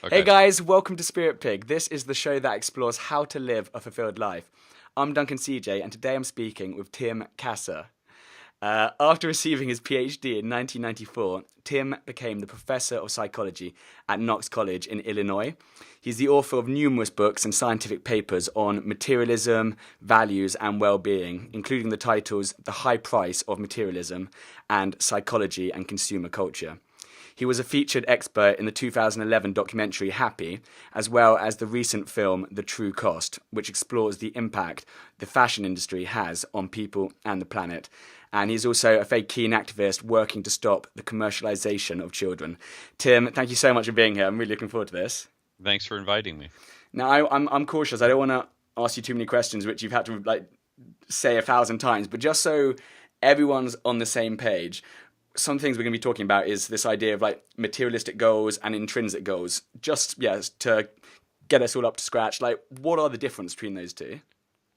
Hey Okay. guys, welcome to Spirit Pig. This is the show that explores how to live a fulfilled life. I'm Duncan CJ, and today I'm speaking with Tim Kasser. After receiving his PhD in 1994, Tim became the professor of psychology at Knox College in Illinois. He's the author of numerous books and scientific papers on materialism, values, and well being, including the titles The High Price of Materialism and Psychology and Consumer Culture. He was a featured expert in the 2011 documentary Happy, as well as the recent film The True Cost, which explores the impact the fashion industry has on people and the planet. And he's also a very keen activist working to stop the commercialisation of children. Tim, thank you so much for being here. I'm really looking forward to this. Thanks for inviting me. Now, I'm cautious. I don't want to ask you too many questions, which you've had to say 1,000 times, but just so everyone's on the same page, some things we're going to be talking about is this idea of materialistic goals and intrinsic goals. Just to get us all up to scratch, what are the difference between those two?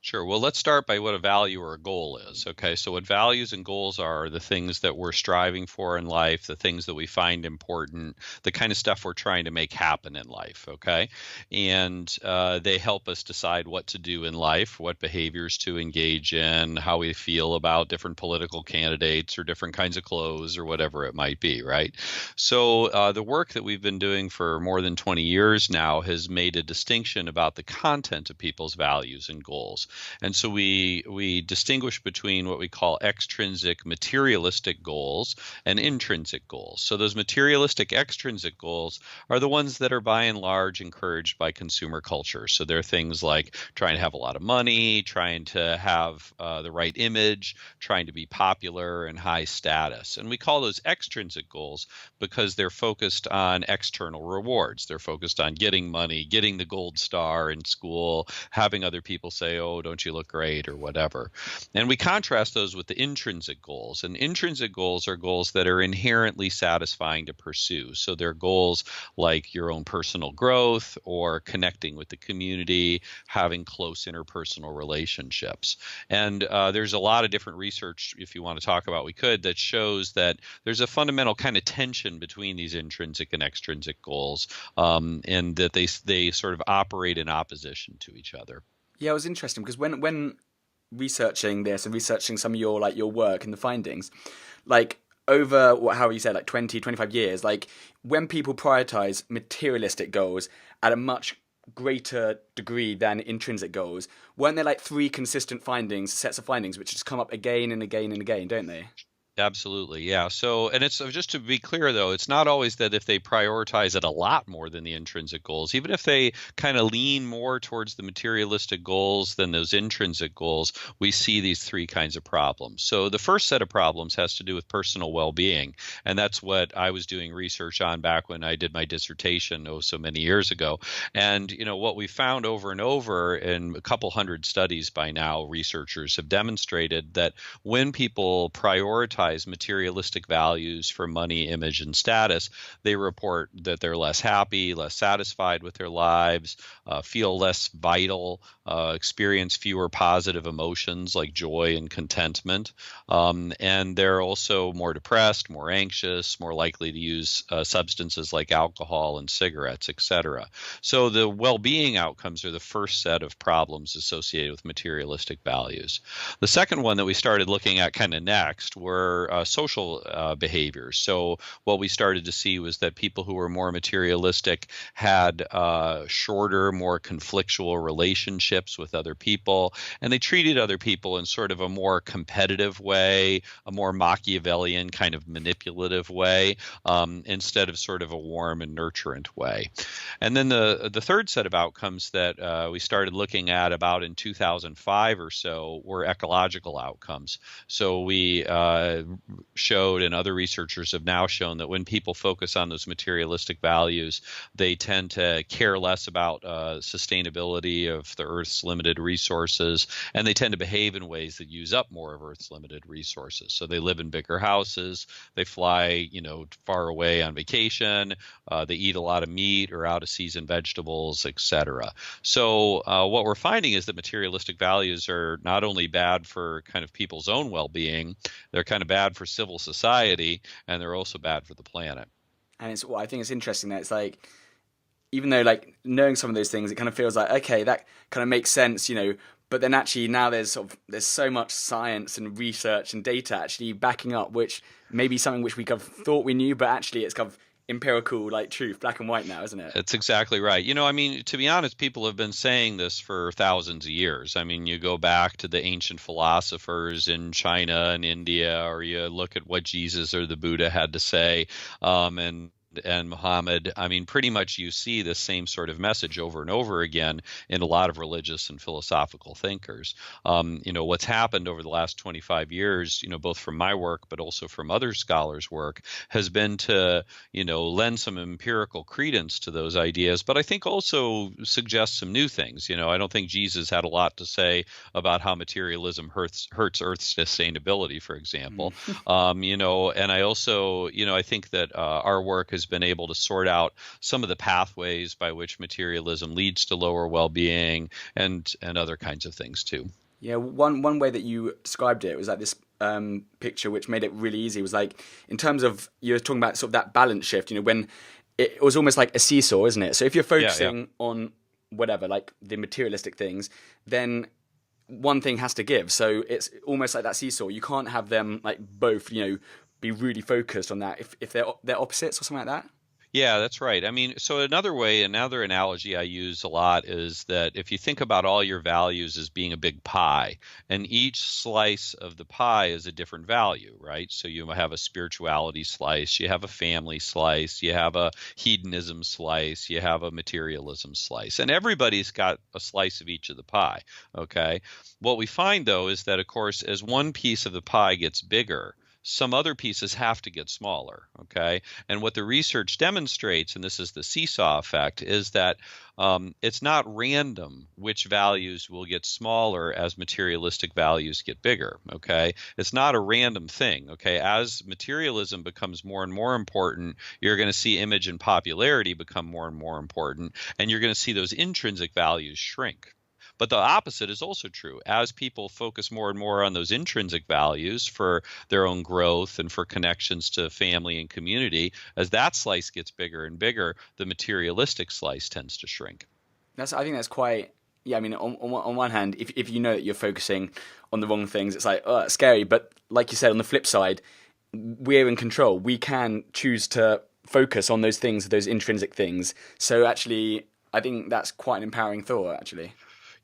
Sure. Well, let's start by what a value or a goal is. Okay. So, what values and goals are the things that we're striving for in life, the things that we find important, the kind of stuff we're trying to make happen in life. Okay. And they help us decide what to do in life, what behaviors to engage in, how we feel about different political candidates or different kinds of clothes or whatever it might be. Right. So, the work that we've been doing for more than 20 years now has made a distinction about the content of people's values and goals. And so we distinguish between what we call extrinsic materialistic goals and intrinsic goals. So those materialistic extrinsic goals are the ones that are by and large encouraged by consumer culture. So they're things like trying to have a lot of money, trying to have the right image, trying to be popular and high status. And we call those extrinsic goals because they're focused on external rewards. They're focused on getting money, getting the gold star in school, having other people say, oh, don't you look great or whatever. And we contrast those with the intrinsic goals. And intrinsic goals are goals that are inherently satisfying to pursue. So they're goals like your own personal growth or connecting with the community, having close interpersonal relationships. And there's a lot of different research, if you want to talk about, we could, that shows that there's a fundamental kind of tension between these intrinsic and extrinsic goals, and that they sort of operate in opposition to each other. Yeah, it was interesting because when researching this and researching some of your work and the findings, over how you said 20, 25 years, when people prioritize materialistic goals at a much greater degree than intrinsic goals, weren't there three consistent sets of findings which just come up again and again and again, don't they? Absolutely, yeah. So, and it's just to be clear, though, it's not always that if they prioritize it a lot more than the intrinsic goals, even if they kind of lean more towards the materialistic goals than those intrinsic goals, we see these three kinds of problems. So, the first set of problems has to do with personal well-being, and that's what I was doing research on back when I did my dissertation, oh, so many years ago. And what we found over and over in a couple hundred studies by now, researchers have demonstrated that when people prioritize materialistic values for money, image, and status, they report that they're less happy, less satisfied with their lives, feel less vital, experience fewer positive emotions like joy and contentment, and they're also more depressed, more anxious, more likely to use substances like alcohol and cigarettes, etc. So the well-being outcomes are the first set of problems associated with materialistic values. The second one that we started looking at kind of next were social behaviors. So what we started to see was that people who were more materialistic had shorter, more conflictual relationships with other people, and they treated other people in sort of a more competitive way, a more Machiavellian kind of manipulative way, instead of sort of a warm and nurturant way. And then the third set of outcomes that we started looking at about in 2005 or so were ecological outcomes. So we showed, and other researchers have now shown, that when people focus on those materialistic values, they tend to care less about sustainability of the Earth's limited resources, and they tend to behave in ways that use up more of Earth's limited resources. So they live in bigger houses, they fly, far away on vacation, they eat a lot of meat or out of season vegetables, etc. So what we're finding is that materialistic values are not only bad for kind of people's own well-being, they're kind of bad for civil society, and they're also bad for the planet. And I think it's interesting that it's even though like knowing some of those things, it kind of feels like, okay, that kind of makes sense, but then actually now there's so much science and research and data actually backing up, which may be something which we kind of thought we knew, but actually it's kind of empirical, like truth, black and white now, isn't it? That's exactly right. I mean, to be honest, people have been saying this for thousands of years. I mean, you go back to the ancient philosophers in China and India, or you look at what Jesus or the Buddha had to say, and Muhammad. I mean, pretty much you see the same sort of message over and over again in a lot of religious and philosophical thinkers. What's happened over the last 25 years, both from my work, but also from other scholars' work, has been to, lend some empirical credence to those ideas, but I think also suggest some new things. I don't think Jesus had a lot to say about how materialism hurts Earth's sustainability, for example. And I also, I think that our work has been able to sort out some of the pathways by which materialism leads to lower well-being and other kinds of things too. Yeah, one way that you described it was like this picture, which made it really easy. Was like in terms of you were talking about sort of that balance shift. When it was almost like a seesaw, isn't it? So if you're focusing on whatever, like the materialistic things, then one thing has to give. So it's almost like that seesaw. You can't have them like both, be really focused on that if they're opposites or something like that. Yeah, that's right. I mean, so another analogy I use a lot is that if you think about all your values as being a big pie, and each slice of the pie is a different value, right? So you have a spirituality slice, you have a family slice, you have a hedonism slice, you have a materialism slice, and everybody's got a slice of each of the pie, okay? What we find, though, is that, of course, as one piece of the pie gets bigger, some other pieces have to get smaller, okay? And what the research demonstrates, and this is the seesaw effect, is that it's not random which values will get smaller as materialistic values get bigger, okay? It's not a random thing, okay? As materialism becomes more and more important, you're going to see image and popularity become more and more important, and you're going to see those intrinsic values shrink. But the opposite is also true. As people focus more and more on those intrinsic values for their own growth and for connections to family and community, as that slice gets bigger and bigger, the materialistic slice tends to shrink. I think that's quite. Yeah, I mean, on one hand, if you know that you're focusing on the wrong things, it's like, oh, it's scary. But like you said, on the flip side, we're in control. We can choose to focus on those things, those intrinsic things. So actually, I think that's quite an empowering thought, actually.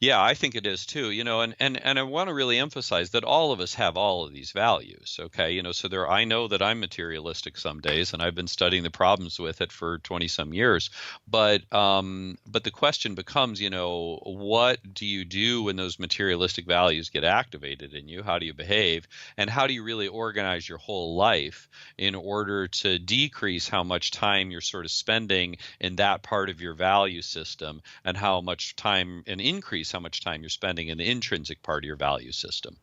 Yeah, I think it is too, and I want to really emphasize that all of us have all of these values, okay? So I know that I'm materialistic some days, and I've been studying the problems with it for 20 some years. But the question becomes, what do you do when those materialistic values get activated in you? How do you behave? And how do you really organize your whole life in order to decrease how much time you're sort of spending in that part of your value system, and how much time and increase how much time you're spending in the intrinsic part of your value system.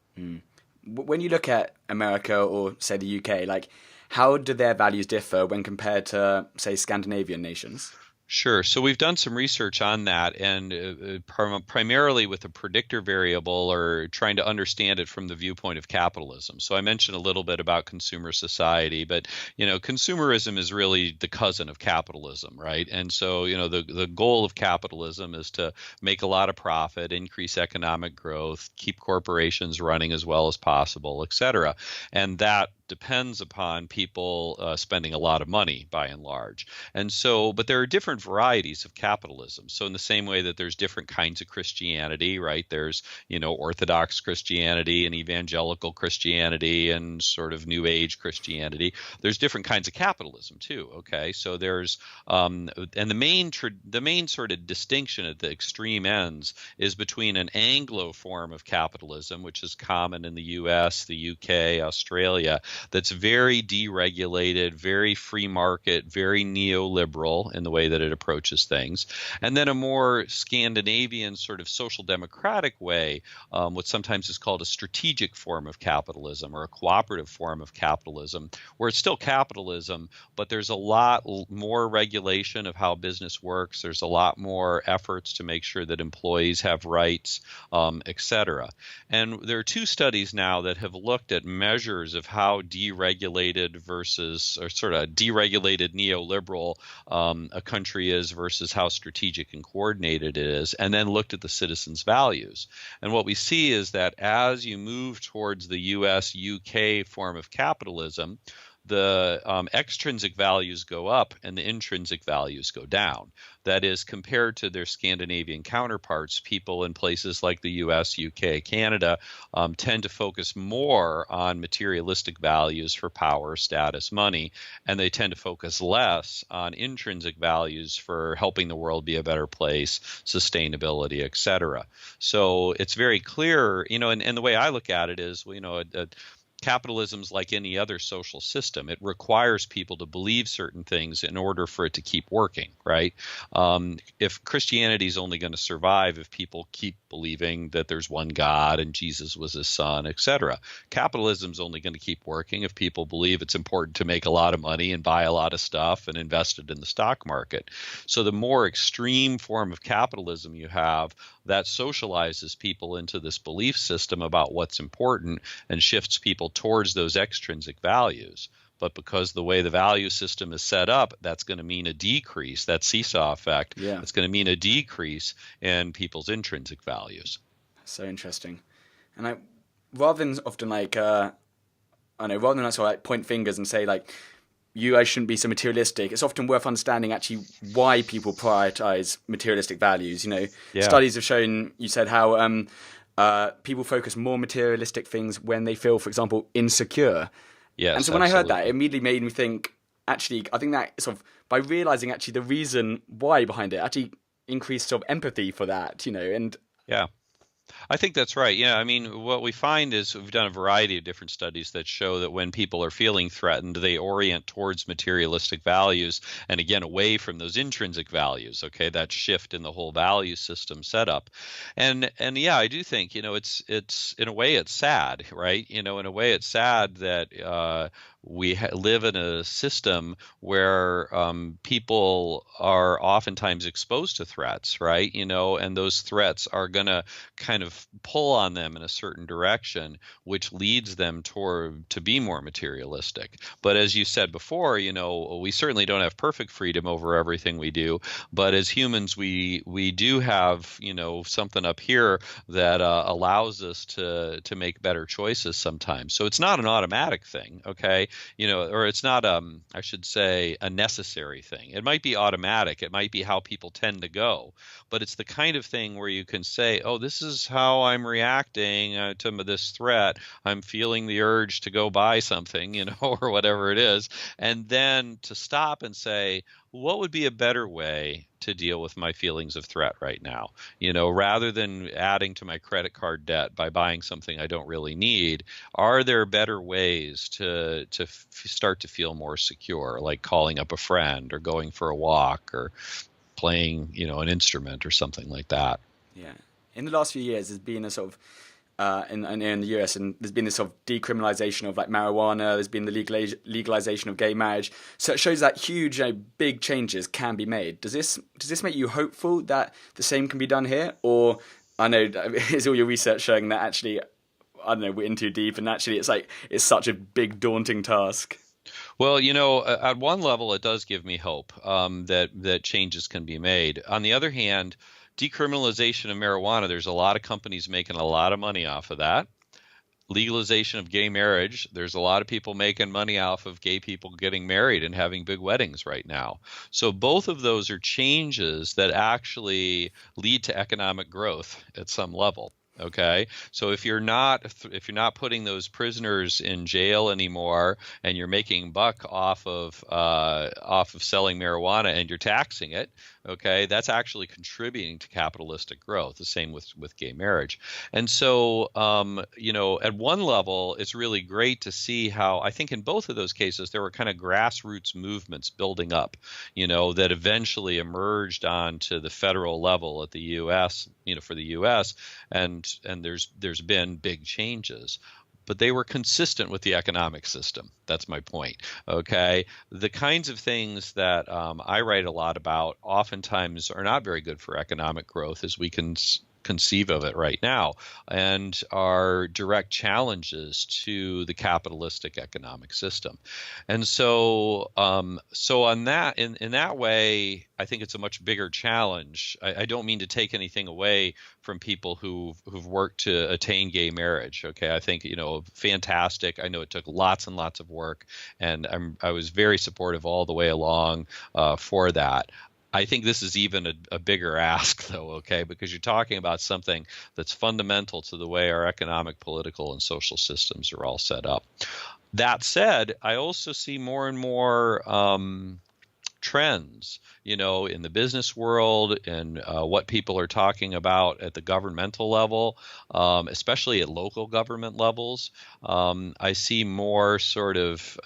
When you look at America or, say, the UK, like, how do their values differ when compared to, say, Scandinavian nations? Sure. So we've done some research on that, and primarily with a predictor variable, or trying to understand it from the viewpoint of capitalism. So I mentioned a little bit about consumer society, but consumerism is really the cousin of capitalism, right? And so the goal of capitalism is to make a lot of profit, increase economic growth, keep corporations running as well as possible, et cetera. And that depends upon people spending a lot of money by and large. And so, but there are different varieties of capitalism. So in the same way that there's different kinds of Christianity, right? There's, Orthodox Christianity and evangelical Christianity and sort of New Age Christianity. There's different kinds of capitalism too, okay? So there's, and the main sort of distinction at the extreme ends is between an Anglo form of capitalism, which is common in the US, the UK, Australia, that's very deregulated, very free market, very neoliberal in the way that it approaches things. And then a more Scandinavian sort of social democratic way, what sometimes is called a strategic form of capitalism, or a cooperative form of capitalism, where it's still capitalism, but there's a lot more regulation of how business works. There's a lot more efforts to make sure that employees have rights, et cetera. And there are two studies now that have looked at measures of how deregulated versus, or sort of deregulated neoliberal a country country is versus how strategic and coordinated it is, and then looked at the citizens' values. And what we see is that as you move towards the US, UK form of capitalism, the extrinsic values go up and the intrinsic values go down. That is, compared to their Scandinavian counterparts, people in places like the US, UK, Canada tend to focus more on materialistic values for power, status, money, and they tend to focus less on intrinsic values for helping the world be a better place, sustainability, etc. So it's very clear, and the way I look at it is, capitalism's like any other social system. It requires people to believe certain things in order for it to keep working, right? If Christianity is only going to survive if people keep believing that there's one God and Jesus was his son, etc. Capitalism's only going to keep working if people believe it's important to make a lot of money and buy a lot of stuff and invest it in the stock market. So the more extreme form of capitalism you have, that socializes people into this belief system about what's important and shifts people towards those extrinsic values. But because the way the value system is set up, that's going to mean a decrease, that seesaw effect. Yeah. It's going to mean a decrease in people's intrinsic values. So interesting. And rather than often rather than sort of like point fingers and say like, you guys shouldn't be so materialistic, it's often worth understanding actually why people prioritize materialistic values. Studies have shown, you said how people focus more materialistic things when they feel, for example, insecure. Yes, and so when I heard that, it immediately made me think, actually, I think that sort of, by realizing actually the reason why behind it, actually increased sort of empathy for that, and yeah. I think that's right. Yeah, I mean, what we find is we've done a variety of different studies that show that when people are feeling threatened, they orient towards materialistic values and again away from those intrinsic values. Okay, that shift in the whole value system setup, and yeah, I do think it's in a way it's sad, right? In a way it's sad that we live in a system where people are oftentimes exposed to threats, right? And those threats are going to kind of pull on them in a certain direction, which leads them to be more materialistic. But as you said before, we certainly don't have perfect freedom over everything we do. But as humans, we do have, something up here that allows us to make better choices sometimes. So it's not an automatic thing, okay? Or it's not, I should say, a necessary thing. It might be automatic. It might be how people tend to go. But it's the kind of thing where you can say, oh, this is how I'm reacting to this threat. I'm feeling the urge to go buy something, or whatever it is. And then to stop and say, what would be a better way to deal with my feelings of threat right now? Rather than adding to my credit card debt by buying something I don't really need, are there better ways to start to feel more secure, like calling up a friend or going for a walk or playing, an instrument or something like that? Yeah. In the last few years, there's been a sort of in the US, and there's been this sort of decriminalization of like marijuana. There's been the legalization of gay marriage. So it shows that huge, big changes can be made. Does this make you hopeful that the same can be done here, or I know is all your research showing that actually, I don't know, we're in too deep, and actually it's such a big, daunting task? Well, at one level, it does give me hope that changes can be made. On the other hand, decriminalization of marijuana, there's a lot of companies making a lot of money off of that. Legalization of gay marriage, there's a lot of people making money off of gay people getting married and having big weddings right now. So both of those are changes that actually lead to economic growth at some level. Okay, so if you're not putting those prisoners in jail anymore, and you're making buck off of selling marijuana and you're taxing it, okay, that's actually contributing to capitalistic growth. The same with gay marriage. And so at one level, it's really great to see how I think in both of those cases there were kind of grassroots movements building up, that eventually emerged onto the federal level at the U.S. For the U.S. and there's been big changes, but they were consistent with the economic system. That's my point. Okay, the kinds of things that I write a lot about oftentimes are not very good for economic growth, as we can conceive of it right now, and are direct challenges to the capitalistic economic system. And so on that, in that way, I think it's a much bigger challenge. I don't mean to take anything away from people who've worked to attain gay marriage. Okay, I think, fantastic. I know it took lots and lots of work, and I was very supportive all the way along for that. I think this is even a bigger ask, though, okay, because you're talking about something that's fundamental to the way our economic, political, and social systems are all set up. That said, I also see more and more trends, in the business world, and what people are talking about at the governmental level, especially at local government levels. I see more sort of,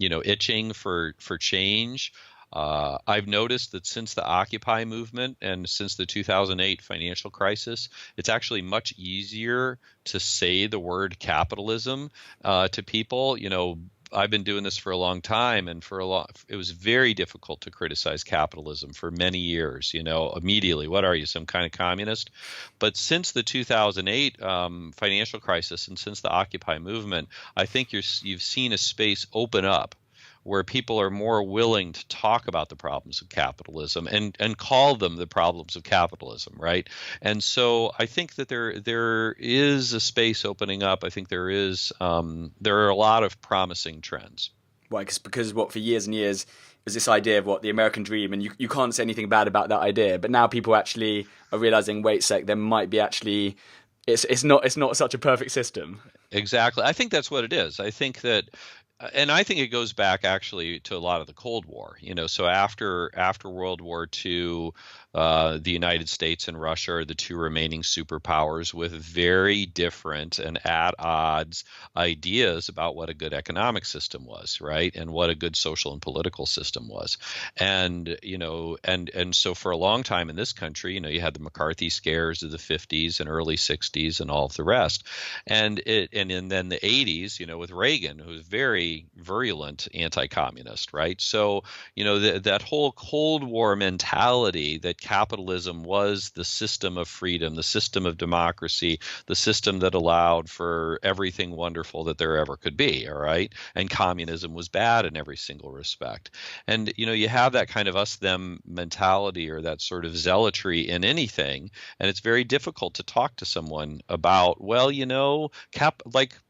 itching for change. I've noticed that since the Occupy movement and since the 2008 financial crisis, it's actually much easier to say the word capitalism to people. I've been doing this for a long time, and it was very difficult to criticize capitalism for many years. Immediately, what are you, some kind of communist? But since the 2008 financial crisis and since the Occupy movement, I think you've seen a space open up where people are more willing to talk about the problems of capitalism and call them the problems of capitalism, right? And so I think that there is a space opening up. I think there are a lot of promising trends. Why? Because for years and years was this idea of the American dream, and you can't say anything bad about that idea. But now people actually are realizing, wait a sec, there might be actually it's not such a perfect system. Exactly. I think that's what it is. I think that. And I think it goes back actually to a lot of the Cold War, so after World War II, the United States and Russia are the two remaining superpowers with very different and at odds ideas about what a good economic system was, right? And what a good social and political system was. And, and so for a long time in this country, you had the McCarthy scares of the 50s and early 60s and all of the rest. And then the 80s, with Reagan, who was very virulent anti-communist, right? So, that whole Cold War mentality that capitalism was the system of freedom, the system of democracy, the system that allowed for everything wonderful that there ever could be, all right? And communism was bad in every single respect. And, you have that kind of us-them mentality or that sort of zealotry in anything, and it's very difficult to talk to someone about,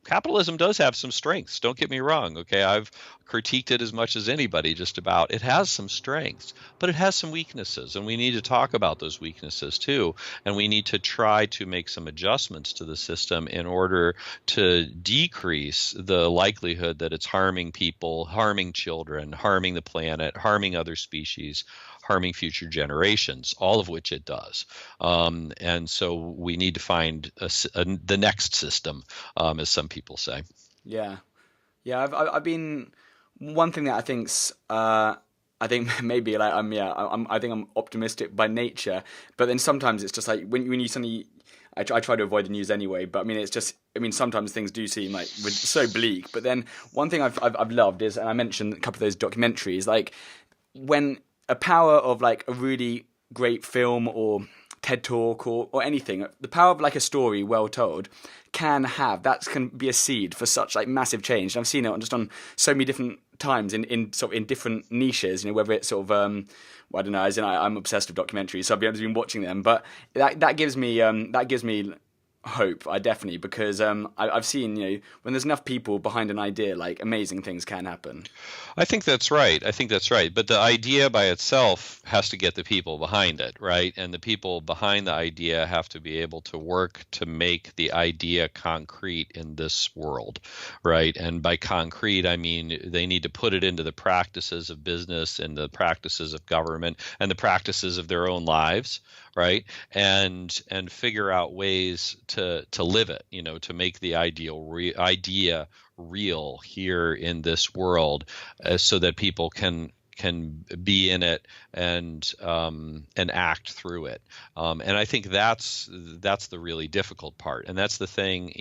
capitalism does have some strengths. Don't get me wrong. Okay, I've critiqued it as much as anybody just about. It has some strengths, but it has some weaknesses, and we need to talk about those weaknesses too. And we need to try to make some adjustments to the system in order to decrease the likelihood that it's harming people, harming children, harming the planet, harming other species, harming future generations, all of which it does. And so we need to find the next system, as some people say. Yeah. I've been one thing that I think's I think maybe I'm optimistic by nature, but then sometimes it's just like when you suddenly. I try to avoid the news anyway, but sometimes things do seem like so bleak. But then one thing I've loved is, and I mentioned a couple of those documentaries, like when a power of like a really great film or TED Talk or anything, the power of like a story well told can be a seed for such like massive change. And I've seen it on so many different times in different niches, whether it's sort of I don't know, as in I'm obsessed with documentaries, so I've been watching them, but that gives me hope, definitely, because I've seen, when there's enough people behind an idea, like amazing things can happen. I think that's right. But the idea by itself has to get the people behind it, right? And the people behind the idea have to be able to work to make the idea concrete in this world, right? And by concrete, I mean they need to put it into the practices of business and the practices of government and the practices of their own lives, right? And figure out ways to live it, to make the idea real here in this world, so that people can be in it and act through it. And I think that's the really difficult part. And that's the thing,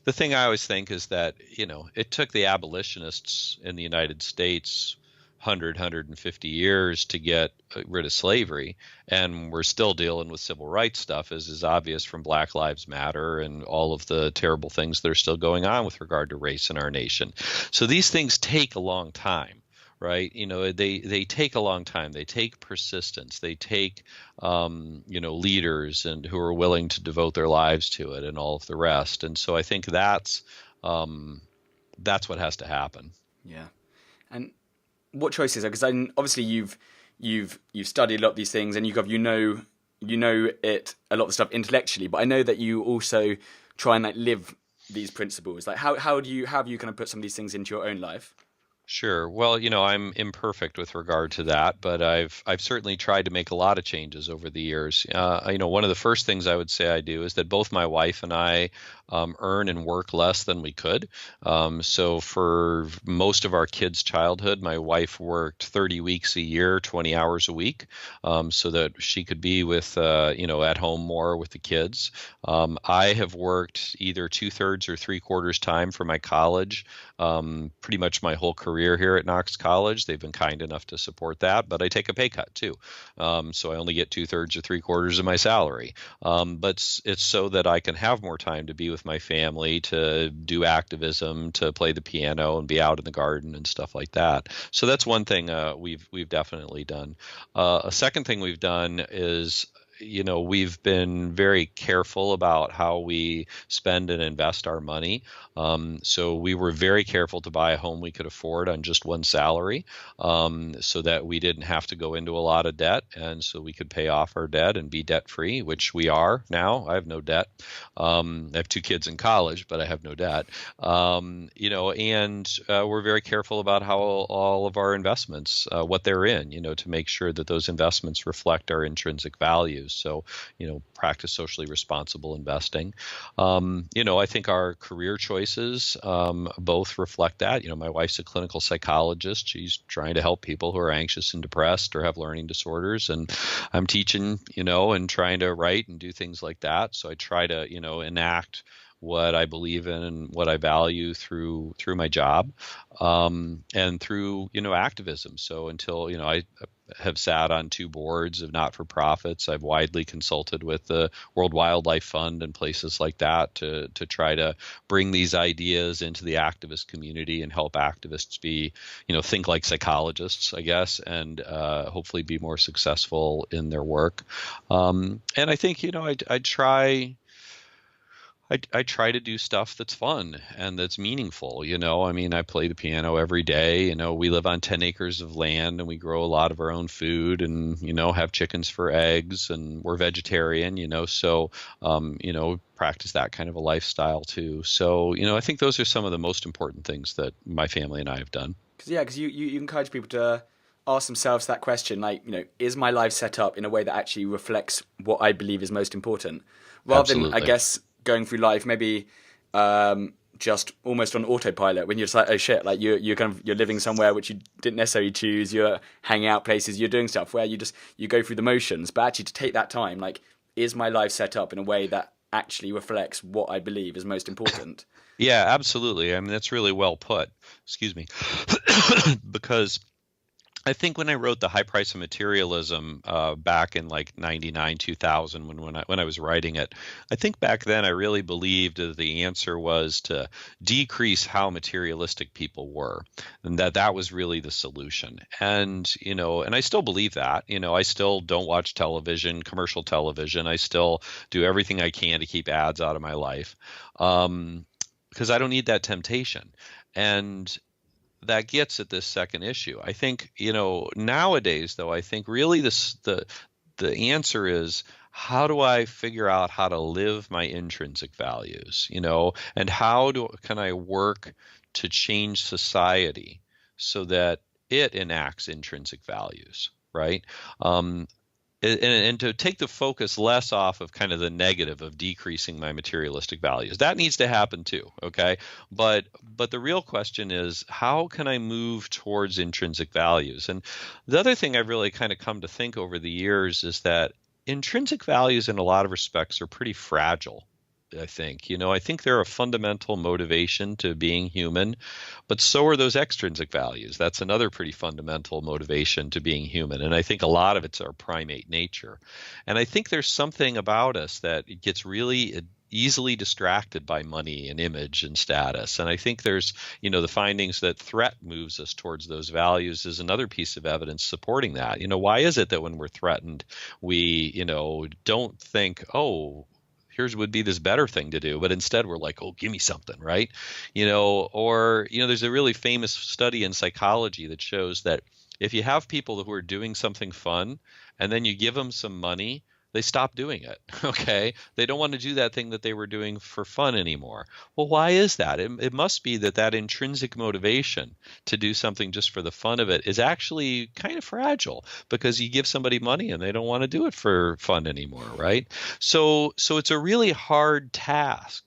the thing I always think is that, it took the abolitionists in the United States 150 years to get rid of slavery, and we're still dealing with civil rights stuff, as is obvious from Black Lives Matter and all of the terrible things that are still going on with regard to race in our nation. So these things take a long time, right? They take a long time. They take persistence. They take leaders and who are willing to devote their lives to it and all of the rest. And so I think that's what has to happen. Yeah. And what choices? Because obviously you've studied a lot of these things, and you know it, a lot of the stuff intellectually, but I know that you also try and live these principles. How have you kind of put some of these things into your own life? Sure. Well, I'm imperfect with regard to that, but I've certainly tried to make a lot of changes over the years. One of the first things I would say I do is that both my wife and I earn and work less than we could. So for most of our kids' childhood, my wife worked 30 weeks a year, 20 hours a week, so that she could be with, at home more with the kids. I have worked either 2/3 or 3/4 time for my college, pretty much my whole career here at Knox College. They've been kind enough to support that, but I take a pay cut too. So I only get 2/3 or 3/4 of my salary. But it's so that I can have more time to be with my family, to do activism, to play the piano and be out in the garden and stuff like that. So that's one thing we've definitely done. A second thing we've done is we've been very careful about how we spend and invest our money. So we were very careful to buy a home we could afford on just one salary, so that we didn't have to go into a lot of debt, and so we could pay off our debt and be debt free, which we are now. I have no debt. I have 2 kids in college, but I have no debt. And we're very careful about how all of our investments, what they're in, to make sure that those investments reflect our intrinsic values. So, practice socially responsible investing. I think our career choices both reflect that. My wife's a clinical psychologist. She's trying to help people who are anxious and depressed or have learning disorders. And I'm teaching, and trying to write and do things like that. So I try to, enact what I believe in and what I value through my job, and through activism. So until I have sat on 2 boards of not-for-profits, I've widely consulted with the World Wildlife Fund and places like that to try to bring these ideas into the activist community and help activists be think like psychologists, I guess, and hopefully be more successful in their work. And I think I try to do stuff that's fun and that's meaningful. I play the piano every day. We live on 10 acres of land, and we grow a lot of our own food, and, have chickens for eggs, and we're vegetarian, so, practice that kind of a lifestyle too. So, I think those are some of the most important things that my family and I have done. Because you encourage people to ask themselves that question, is my life set up in a way that actually reflects what I believe is most important? Rather Absolutely. than, I guess, going through life maybe just almost on autopilot, when you're just oh shit, you're living somewhere which you didn't necessarily choose, you're hanging out places, you're doing stuff where you go through the motions. But actually to take that time, is my life set up in a way that actually reflects what I believe is most important? Yeah, absolutely. I mean, that's really well put. Excuse me. Because I think when I wrote The High Price of Materialism back in 99, 2000, when I was writing it, I think back then I really believed that the answer was to decrease how materialistic people were, and that was really the solution. And and I still believe that. I still don't watch television, commercial television. I still do everything I can to keep ads out of my life, because I don't need that temptation. And that gets at this second issue. I think, nowadays, though, I think really the answer is, how do I figure out how to live my intrinsic values, and how can I work to change society so that it enacts intrinsic values, right? And to take the focus less off of kind of the negative of decreasing my materialistic values. That needs to happen too, okay? But the real question is, how can I move towards intrinsic values? And the other thing I've really kind of come to think over the years is that intrinsic values in a lot of respects are pretty fragile. I think. I think they're a fundamental motivation to being human, but so are those extrinsic values. That's another pretty fundamental motivation to being human. And I think a lot of it's our primate nature. And I think there's something about us that gets really easily distracted by money and image and status. And I think there's, the findings that threat moves us towards those values is another piece of evidence supporting that. Why is it that when we're threatened, we, don't think, oh, here's would be this better thing to do, but instead we're like, oh, give me something, right? Or there's a really famous study in psychology that shows that if you have people who are doing something fun and then you give them some money, they stop doing it. Okay. They don't want to do that thing that they were doing for fun anymore. Well, why is that? It must be that intrinsic motivation to do something just for the fun of it is actually kind of fragile, because you give somebody money and they don't want to do it for fun anymore. Right. So it's a really hard task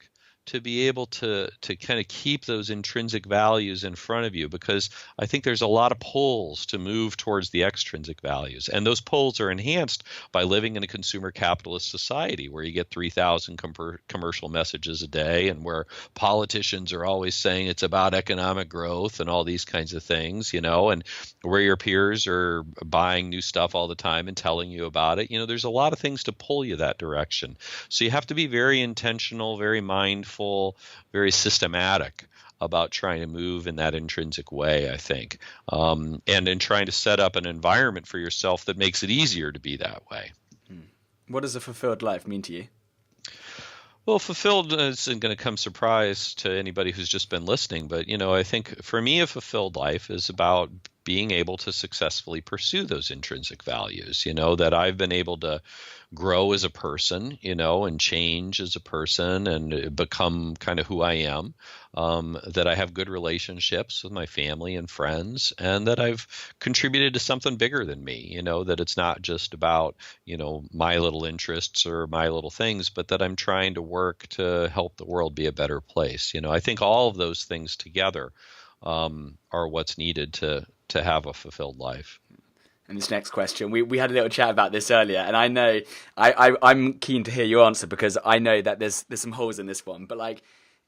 to be able to kind of keep those intrinsic values in front of you, because I think there's a lot of pulls to move towards the extrinsic values. And those pulls are enhanced by living in a consumer capitalist society where you get 3,000 commercial messages a day, and where politicians are always saying it's about economic growth and all these kinds of things, and where your peers are buying new stuff all the time and telling you about it. There's a lot of things to pull you that direction. So you have to be very intentional, very mindful, very systematic about trying to move in that intrinsic way, I think, and in trying to set up an environment for yourself that makes it easier to be that way. What does a fulfilled life mean to you? Well, fulfilled isn't going to come surprise to anybody who's just been listening, but I think for me, a fulfilled life is about being able to successfully pursue those intrinsic values, that I've been able to grow as a person, and change as a person and become kind of who I am, that I have good relationships with my family and friends, and that I've contributed to something bigger than me, that it's not just about, my little interests or my little things, but that I'm trying to work to help the world be a better place. I think all of those things together are what's needed to have a fulfilled life. And this next question, we had a little chat about this earlier, and I know I'm keen to hear your answer, because I know that there's some holes in this one. But like,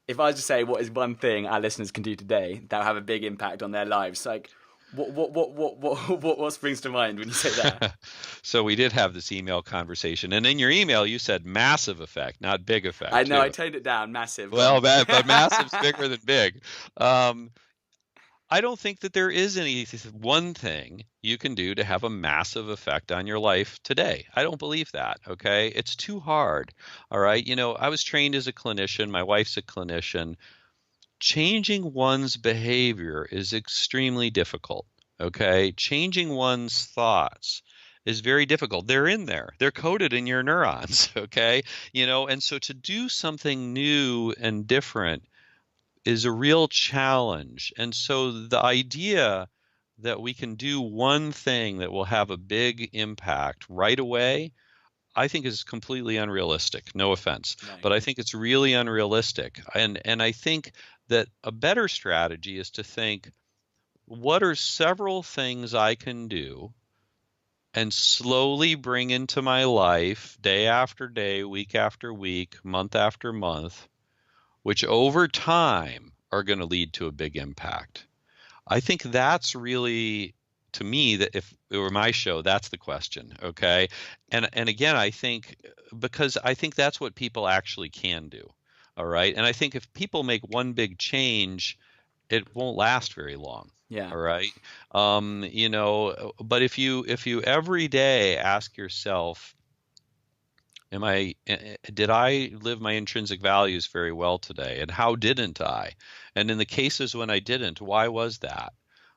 if I was to say what is one thing our listeners can do today that will have a big impact on their lives, like what springs to mind when you say that? So we did have this email conversation, and in your email you said massive effect, not big effect. I know, too. I toned it down, massive. Well, but massive's bigger than big. I don't think that there is any one thing you can do to have a massive effect on your life today. I don't believe that, okay? It's too hard, all right? I was trained as a clinician. My wife's a clinician. Changing one's behavior is extremely difficult, okay? Changing one's thoughts is very difficult. They're in there. They're coded in your neurons, okay? And so to do something new and different is a real challenge. And so the idea that we can do one thing that will have a big impact right away, I think is completely unrealistic. No offense, but I think it's really unrealistic. And I think that a better strategy is to think, what are several things I can do and slowly bring into my life day after day, week after week, month after month, which over time are going to lead to a big impact. I think that's really, to me, that if it were my show, that's the question, okay? And again, I think, because I think that's what people actually can do, all right? And I think if people make one big change, it won't last very long. Yeah. All right. But if you every day ask yourself, did I live my intrinsic values very well today? And how didn't I? And in the cases when I didn't, why was that?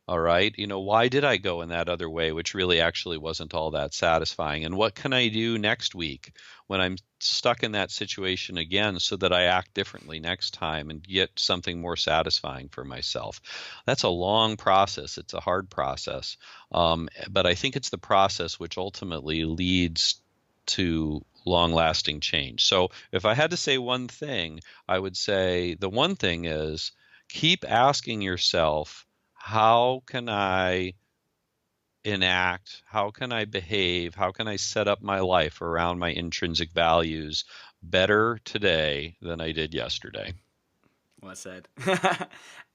All right. Why did I go in that other way, which really actually wasn't all that satisfying? And what can I do next week when I'm stuck in that situation again, so that I act differently next time and get something more satisfying for myself? That's a long process. It's a hard process. But I think it's the process which ultimately leads to long-lasting change. So if I had to say one thing, I would say the one thing is keep asking yourself, how can I enact, how can I behave, how can I set up my life around my intrinsic values better today than I did yesterday? Well said.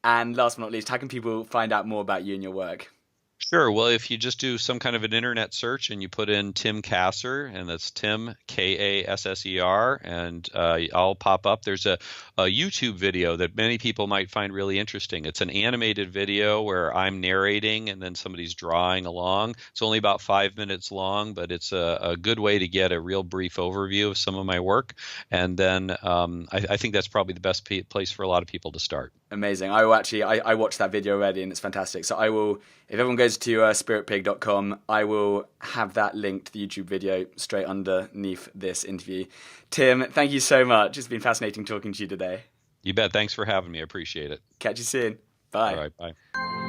And last but not least, how can people find out more about you and your work? Sure. Well, if you just do some kind of an internet search and you put in Tim Kasser, and that's Tim Kasser, and I'll pop up. There's a YouTube video that many people might find really interesting. It's an animated video where I'm narrating and then somebody's drawing along. It's only about 5 minutes long, but it's a good way to get a real brief overview of some of my work. And then I think that's probably the best place for a lot of people to start. Amazing. I watched that video already and it's fantastic. So I will, if everyone goes to spiritpig.com, I will have that link to the YouTube video straight underneath this interview. Tim, thank you so much. It's been fascinating talking to you today. You bet. Thanks for having me. I appreciate it. Catch you soon. Bye. All right. Bye.